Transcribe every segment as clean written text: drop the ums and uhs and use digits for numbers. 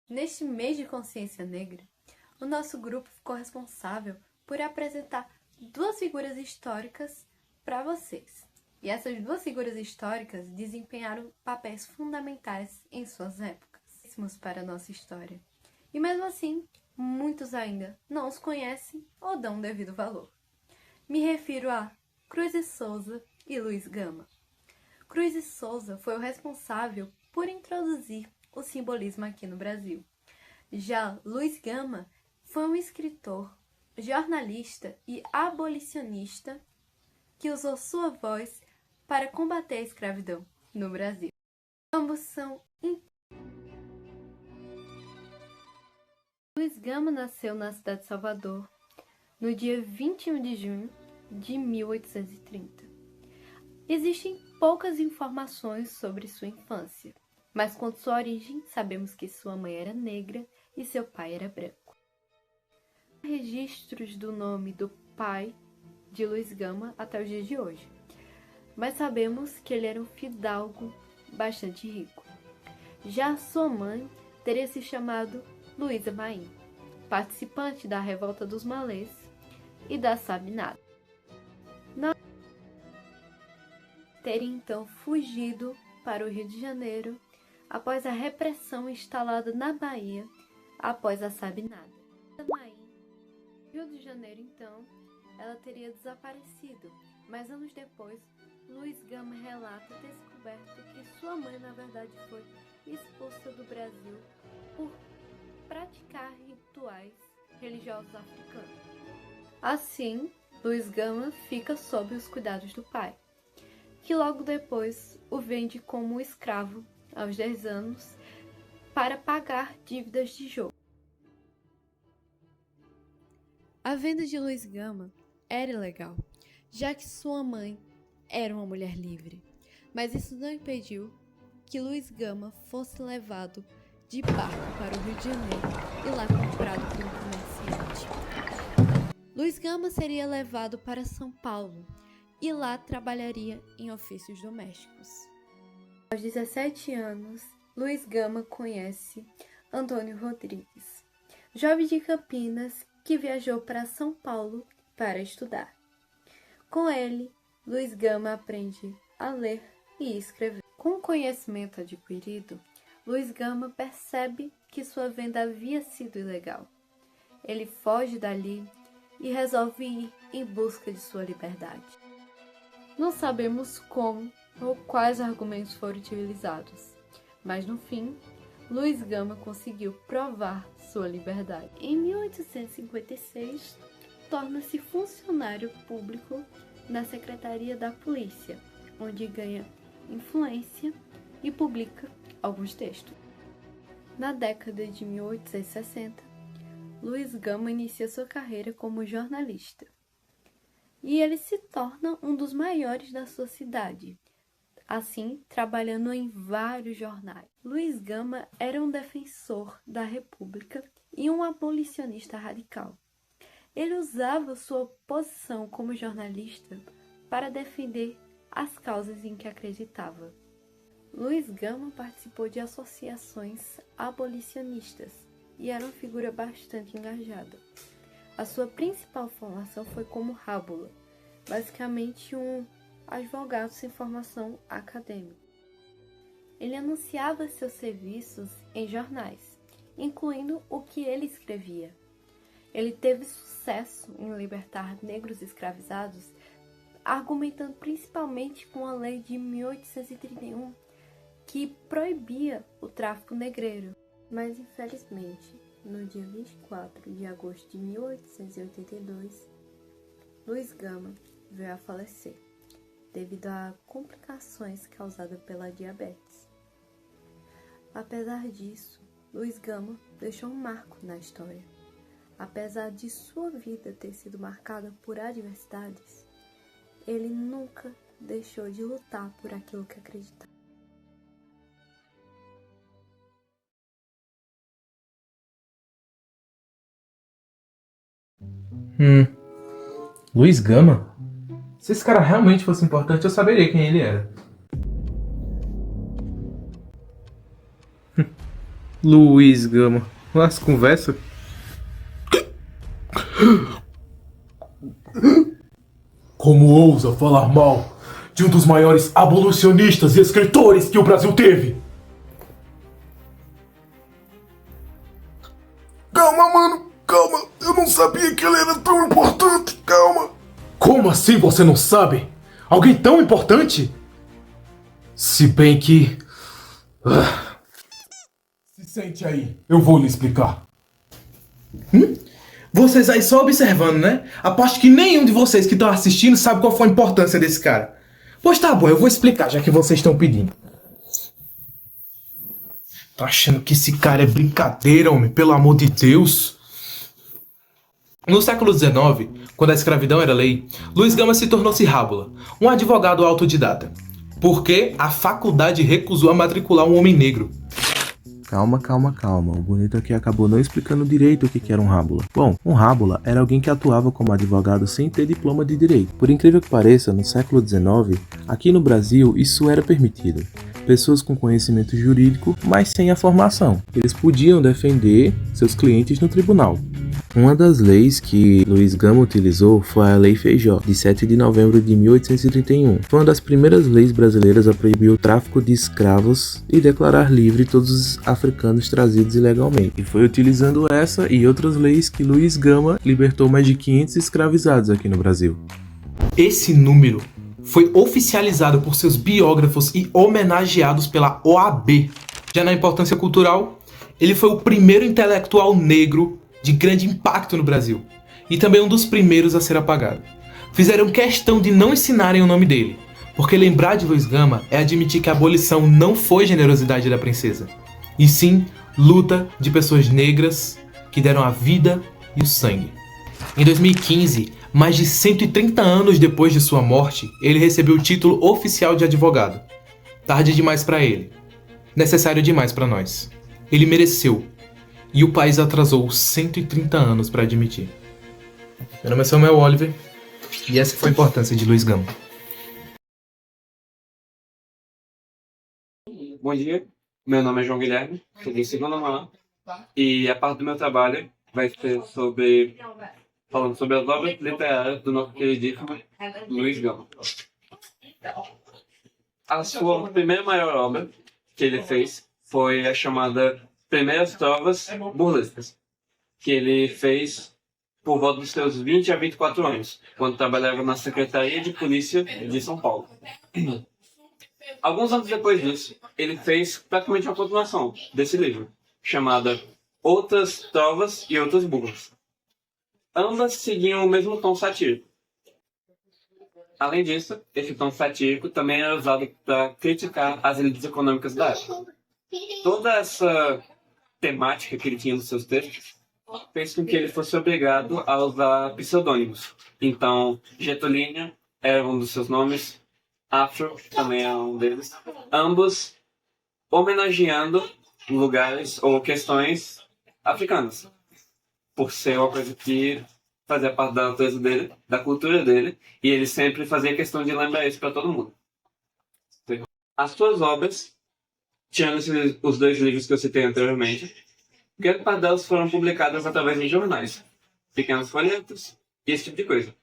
Neste mês de consciência negra, o nosso grupo ficou responsável por apresentar duas figuras históricas para vocês. E essas duas figuras históricas desempenharam papéis fundamentais em suas épocas para a nossa história. E mesmo assim, muitos ainda não os conhecem ou dão o devido valor. Me refiro a Cruz e Souza e Luiz Gama. Cruz e Souza foi o responsável por introduzir o simbolismo aqui no Brasil. Já Luiz Gama foi um escritor, jornalista e abolicionista que usou sua voz para combater a escravidão no Brasil. Ambos são Luiz Gama nasceu na cidade de Salvador no dia 21 de junho de 1830. Existem poucas informações sobre sua infância, mas quanto à sua origem, sabemos que sua mãe era negra e seu pai era branco. Há registros do nome do pai de Luiz Gama até os dias de hoje, mas sabemos que ele era um fidalgo bastante rico. Já sua mãe teria se chamado Luísa Maim, participante da Revolta dos Malês e da Sabinada. Teria então fugido para o Rio de Janeiro após a repressão instalada na Bahia após a Sabinada. No Rio de Janeiro, então, ela teria desaparecido, mas anos depois, Luiz Gama relata ter descoberto que sua mãe, na verdade, foi expulsa do Brasil por praticar rituais religiosos africanos. Assim, Luiz Gama fica sob os cuidados do pai, que logo depois o vende como escravo aos 10 anos para pagar dívidas de jogo. A venda de Luiz Gama era ilegal, já que sua mãe era uma mulher livre, mas isso não impediu que Luiz Gama fosse levado de barco para o Rio de Janeiro e lá comprado por um comerciante. Luiz Gama seria levado para São Paulo e lá trabalharia em ofícios domésticos. Aos 17 anos, Luiz Gama conhece Antônio Rodrigues, jovem de Campinas que viajou para São Paulo para estudar. Com ele, Luiz Gama aprende a ler e escrever. Com o conhecimento adquirido, Luiz Gama percebe que sua venda havia sido ilegal. Ele foge dali e resolve ir em busca de sua liberdade. Não sabemos como ou quais argumentos foram utilizados, mas no fim, Luiz Gama conseguiu provar sua liberdade. Em 1856, torna-se funcionário público na Secretaria da Polícia, onde ganha influência e publica alguns textos. Na década de 1860, Luiz Gama inicia sua carreira como jornalista. E ele se torna um dos maiores da sua cidade, assim trabalhando em vários jornais. Luiz Gama era um defensor da República e um abolicionista radical. Ele usava sua posição como jornalista para defender as causas em que acreditava. Luiz Gama participou de associações abolicionistas e era uma figura bastante engajada. A sua principal formação foi como rábula, basicamente um advogado sem formação acadêmica. Ele anunciava seus serviços em jornais, incluindo o que ele escrevia. Ele teve sucesso em libertar negros escravizados, argumentando principalmente com a lei de 1831, que proibia o tráfico negreiro. Mas, infelizmente, no dia 24 de agosto de 1882, Luiz Gama veio a falecer, devido a complicações causadas pela diabetes. Apesar disso, Luiz Gama deixou um marco na história. Apesar de sua vida ter sido marcada por adversidades, ele nunca deixou de lutar por aquilo que acreditava. Luiz Gama? Se esse cara realmente fosse importante, eu saberia quem ele era. Luiz Gama. As conversas. Como ousa falar mal de um dos maiores abolicionistas e escritores que o Brasil teve? Calma, mano, calma. Eu não sabia que ele era tão importante, calma. Como assim você não sabe? Alguém tão importante? Se bem que... Se sente aí, eu vou lhe explicar. Vocês aí só observando, né? Aposto que nenhum de vocês que estão assistindo sabe qual foi a importância desse cara. Pois tá bom, eu vou explicar, já que vocês estão pedindo. Tá achando que esse cara é brincadeira, homem? Pelo amor de Deus. No século XIX, quando a escravidão era lei, Luiz Gama se tornou-se rábula, um advogado autodidata. Porque a faculdade recusou a matricular um homem negro. Calma. O bonito aqui acabou não explicando direito o que era um rábula. Bom, um rábula era alguém que atuava como advogado sem ter diploma de direito. Por incrível que pareça, no século XIX, aqui no Brasil, isso era permitido. Pessoas com conhecimento jurídico, mas sem a formação. Eles podiam defender seus clientes no tribunal. Uma das leis que Luiz Gama utilizou foi a Lei Feijó, de 7 de novembro de 1831. Foi uma das primeiras leis brasileiras a proibir o tráfico de escravos e declarar livre todos os africanos trazidos ilegalmente. E foi utilizando essa e outras leis que Luiz Gama libertou mais de 500 escravizados aqui no Brasil. Esse número foi oficializado por seus biógrafos e homenageados pela OAB. Já na importância cultural, ele foi o primeiro intelectual negro de grande impacto no Brasil, e também um dos primeiros a ser apagado. Fizeram questão de não ensinarem o nome dele, porque lembrar de Luiz Gama é admitir que a abolição não foi generosidade da princesa, e sim luta de pessoas negras que deram a vida e o sangue. Em 2015, mais de 130 anos depois de sua morte, ele recebeu o título oficial de advogado. Tarde demais para ele, necessário demais para nós. Ele mereceu. E o país atrasou 130 anos para admitir. Meu nome é Samuel Oliver e essa foi a importância de Luiz Gama. Bom dia, meu nome é João Guilherme, sou do segundo ano e a parte do meu trabalho vai ser falando sobre as obras literárias do nosso queridíssimo Luiz Gama. A sua primeira maior obra que ele fez foi a chamada Primeiras Trovas Burlescas, que ele fez por volta dos seus 20 a 24 anos, quando trabalhava na Secretaria de Polícia de São Paulo. Alguns anos depois disso, ele fez praticamente uma continuação desse livro, chamada Outras Trovas e Outras Burlas. Ambas seguiam o mesmo tom satírico. Além disso, esse tom satírico também era usado para criticar as elites econômicas da época. Toda essa temática que ele tinha nos seus textos fez com que ele fosse obrigado a usar pseudônimos. Então, Getulina era um dos seus nomes, Afro também é um deles, ambos homenageando lugares ou questões africanas, por ser uma coisa que fazia parte da natureza dele, da cultura dele, e ele sempre fazia questão de lembrar isso para todo mundo. As suas obras, tirando os dois livros que eu citei anteriormente, grande parte delas foram publicadas através de jornais, pequenos folhetos e esse tipo de coisa.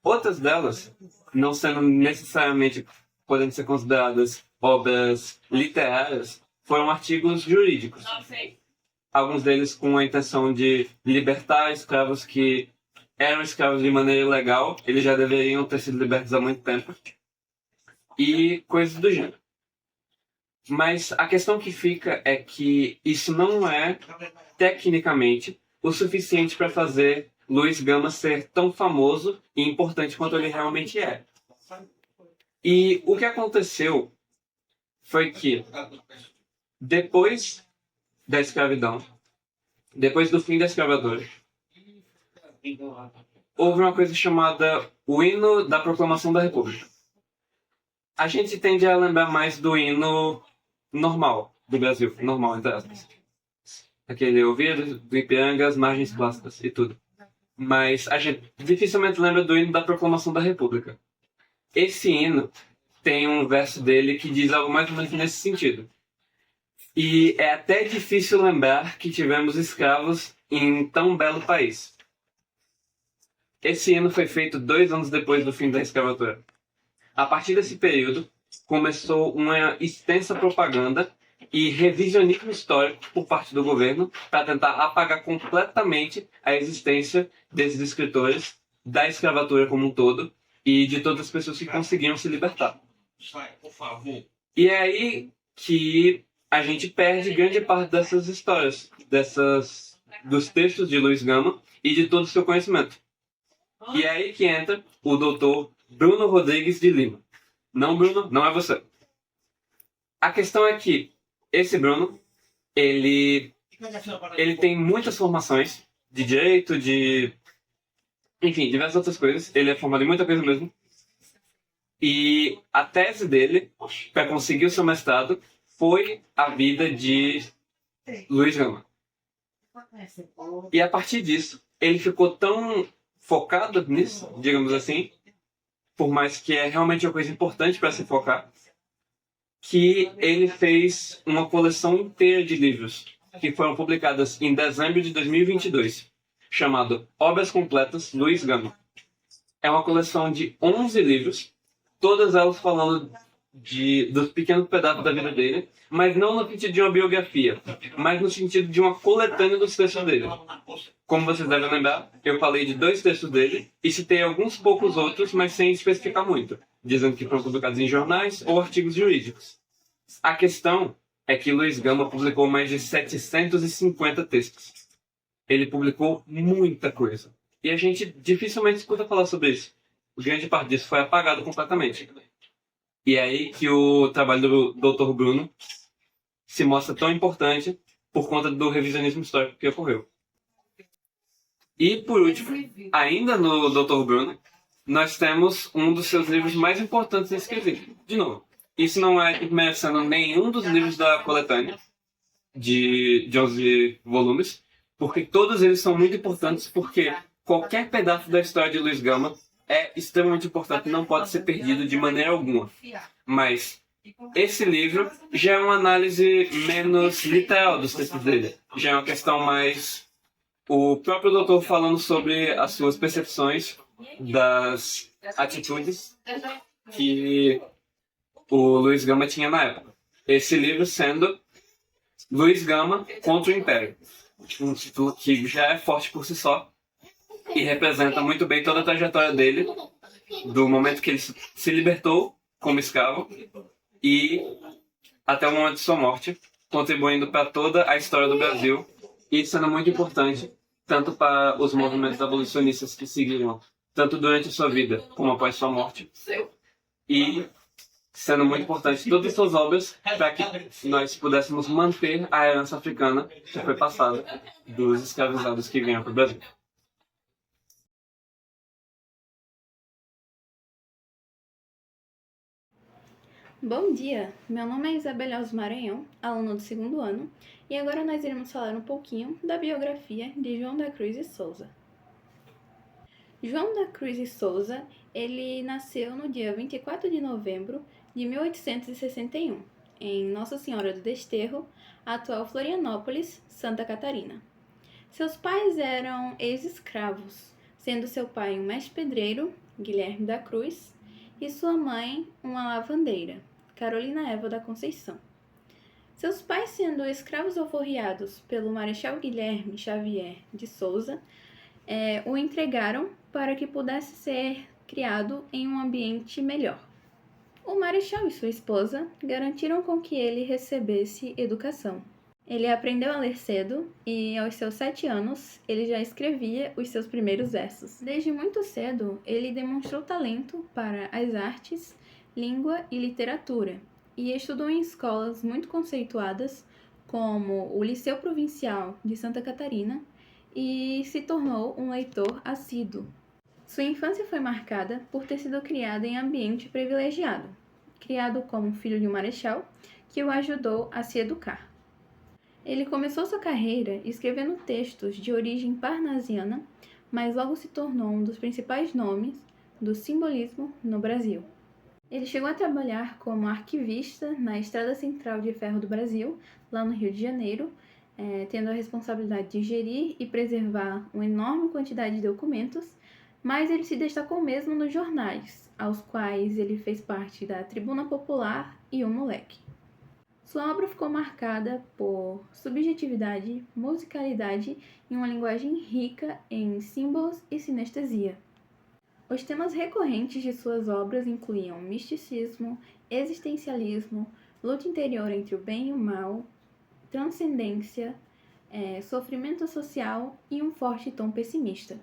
Outras delas, não sendo necessariamente podendo ser consideradas obras literárias, foram artigos jurídicos. Alguns deles com a intenção de libertar escravos que eram escravos de maneira ilegal, eles já deveriam ter sido libertos há muito tempo, e coisas do gênero. Mas a questão que fica é que isso não é, tecnicamente, o suficiente para fazer Luiz Gama ser tão famoso e importante quanto ele realmente é. E o que aconteceu foi que, depois da escravidão, depois do fim da escravatura, houve uma coisa chamada o Hino da Proclamação da República. A gente tende a lembrar mais do hino normal do Brasil, normal, entre aspas. Aquele ouvido do Ipiranga, as margens clássicas e tudo. Mas a gente dificilmente lembra do hino da Proclamação da República. Esse hino tem um verso dele que diz algo mais ou menos nesse sentido. E é até difícil lembrar que tivemos escravos em tão belo país. Esse hino foi feito 2 anos depois do fim da escravatura. A partir desse período, começou uma extensa propaganda e revisionismo histórico por parte do governo para tentar apagar completamente a existência desses escritores, da escravatura como um todo e de todas as pessoas que conseguiam se libertar. E é aí que a gente perde grande parte dessas histórias, dos textos de Luiz Gama e de todo o seu conhecimento. E é aí que entra o doutor Bruno Rodrigues de Lima. Não, Bruno, não é você. A questão é que esse Bruno, ele tem muitas formações de direito, enfim, diversas outras coisas. Ele é formado em muita coisa mesmo. E a tese dele, para conseguir o seu mestrado, foi a vida de Luiz Gama. E a partir disso, ele ficou tão focado nisso, digamos assim, por mais que é realmente uma coisa importante para se focar, que ele fez uma coleção inteira de livros que foram publicadas em dezembro de 2022, chamado Obras Completas Luiz Gama. É uma coleção de 11 livros, todas elas falando dos pequenos pedaços da vida dele, mas não no sentido de uma biografia, mas no sentido de uma coletânea dos textos dele. Como vocês devem lembrar, eu falei de 2 textos dele e citei alguns poucos outros, mas sem especificar muito, dizendo que foram publicados em jornais ou artigos jurídicos. A questão é que Luiz Gama publicou mais de 750 textos. Ele publicou muita coisa. E a gente dificilmente escuta falar sobre isso. Grande parte disso foi apagado completamente. E é aí que o trabalho do Dr. Bruno se mostra tão importante por conta do revisionismo histórico que ocorreu. E, por último, ainda no Dr. Bruno, nós temos um dos seus livros mais importantes a escrever. De novo, isso não é desmerecendo nenhum dos livros da coletânea, de 11 volumes, porque todos eles são muito importantes, porque qualquer pedaço da história de Luiz Gama é extremamente importante e não pode ser perdido de maneira alguma. Mas esse livro já é uma análise menos literal dos textos dele. Já é uma questão mais... O próprio doutor falando sobre as suas percepções das atitudes que o Luiz Gama tinha na época. Esse livro sendo Luiz Gama contra o Império. Um título que já é forte por si só e representa muito bem toda a trajetória dele, do momento que ele se libertou como escravo e até o momento de sua morte, contribuindo para toda a história do Brasil e sendo muito importante tanto para os movimentos abolicionistas que seguiram, tanto durante a sua vida como após sua morte, e sendo muito importante todas as suas obras para que nós pudéssemos manter a herança africana que foi passada dos escravizados que vieram para o Brasil. Bom dia, meu nome é Isabela Alves Maranhão, aluna do 2º ano, e agora nós iremos falar um pouquinho da biografia de João da Cruz e Souza. João da Cruz e Souza, ele nasceu no dia 24 de novembro de 1861, em Nossa Senhora do Desterro, atual Florianópolis, Santa Catarina. Seus pais eram ex-escravos, sendo seu pai um mestre-pedreiro, Guilherme da Cruz, e sua mãe uma lavandeira, Carolina Eva da Conceição. Seus pais, sendo escravos alforriados pelo Marechal Guilherme Xavier de Souza, o entregaram para que pudesse ser criado em um ambiente melhor. O Marechal e sua esposa garantiram com que ele recebesse educação. Ele aprendeu a ler cedo e, aos seus 7 anos, ele já escrevia os seus primeiros versos. Desde muito cedo, ele demonstrou talento para as artes, língua e literatura, e estudou em escolas muito conceituadas, como o Liceu Provincial de Santa Catarina, e se tornou um leitor assíduo. Sua infância foi marcada por ter sido criado em ambiente privilegiado, criado como filho de um marechal, que o ajudou a se educar. Ele começou sua carreira escrevendo textos de origem parnasiana, mas logo se tornou um dos principais nomes do simbolismo no Brasil. Ele chegou a trabalhar como arquivista na Estrada Central de Ferro do Brasil, lá no Rio de Janeiro, tendo a responsabilidade de gerir e preservar uma enorme quantidade de documentos, mas ele se destacou mesmo nos jornais, aos quais ele fez parte da Tribuna Popular e O Moleque. Sua obra ficou marcada por subjetividade, musicalidade e uma linguagem rica em símbolos e sinestesia. Os temas recorrentes de suas obras incluíam misticismo, existencialismo, luta interior entre o bem e o mal, transcendência, sofrimento social e um forte tom pessimista.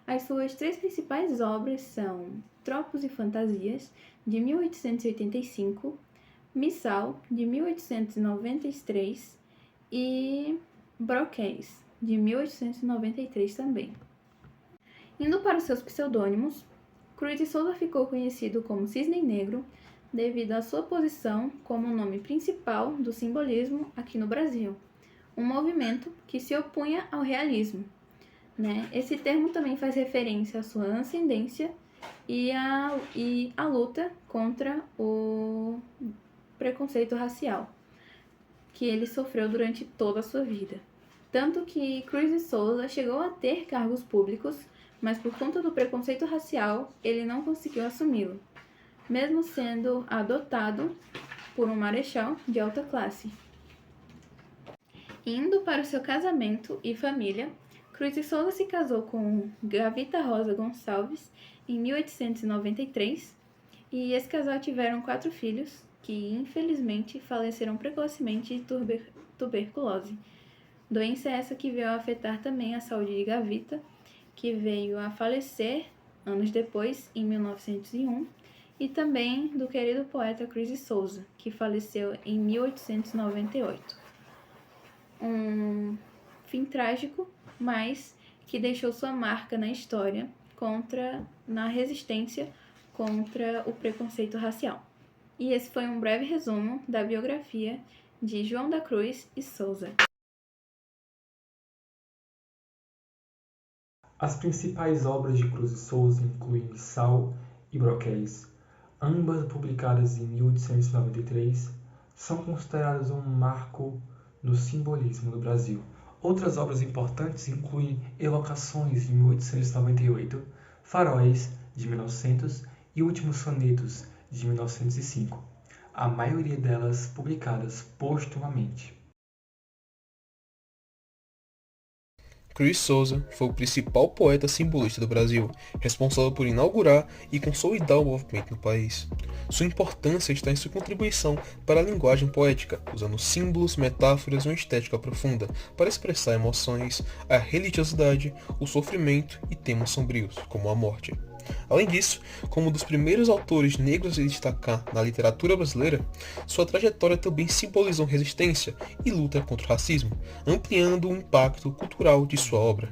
As suas 3 principais obras são Tropos e Fantasias, de 1885, Missal, de 1893 e Broquéis, de 1893 também. Indo para os seus pseudônimos, Cruz de Souza ficou conhecido como Cisne Negro devido à sua posição como o nome principal do simbolismo aqui no Brasil, um movimento que se opunha ao realismo. Esse termo também faz referência à sua ascendência e à luta contra o preconceito racial que ele sofreu durante toda a sua vida. Tanto que Cruz de Souza chegou a ter cargos públicos, mas por conta do preconceito racial, ele não conseguiu assumi-lo, mesmo sendo adotado por um marechal de alta classe. Indo para o seu casamento e família, Cruz de Souza se casou com Gavita Rosa Gonçalves em 1893 e esse casal tiveram 4 filhos que, infelizmente, faleceram precocemente de tuberculose. Doença essa que veio a afetar também a saúde de Gavita, que veio a falecer anos depois, em 1901, e também do querido poeta Cruz de Souza, que faleceu em 1898. Um fim trágico, mas que deixou sua marca na história na resistência contra o preconceito racial. E esse foi um breve resumo da biografia de João da Cruz e Souza. As principais obras de Cruz de Souza incluem Missal e Broquéis, ambas publicadas em 1893, são consideradas um marco no simbolismo do Brasil. Outras obras importantes incluem Evocações, de 1898, Faróis, de 1900 e Últimos Sonetos, de 1905, a maioria delas publicadas postumamente. Cruz Souza foi o principal poeta simbolista do Brasil, responsável por inaugurar e consolidar o movimento no país. Sua importância está em sua contribuição para a linguagem poética, usando símbolos, metáforas e uma estética profunda para expressar emoções, a religiosidade, o sofrimento e temas sombrios, como a morte. Além disso, como um dos primeiros autores negros a destacar na literatura brasileira, sua trajetória também simbolizou resistência e luta contra o racismo, ampliando o impacto cultural de sua obra.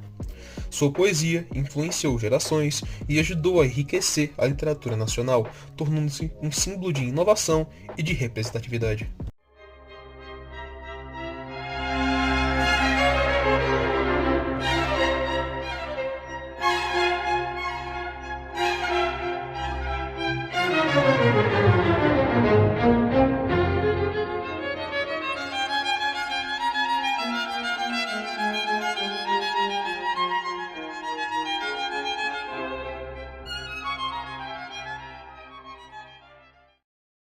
Sua poesia influenciou gerações e ajudou a enriquecer a literatura nacional, tornando-se um símbolo de inovação e de representatividade.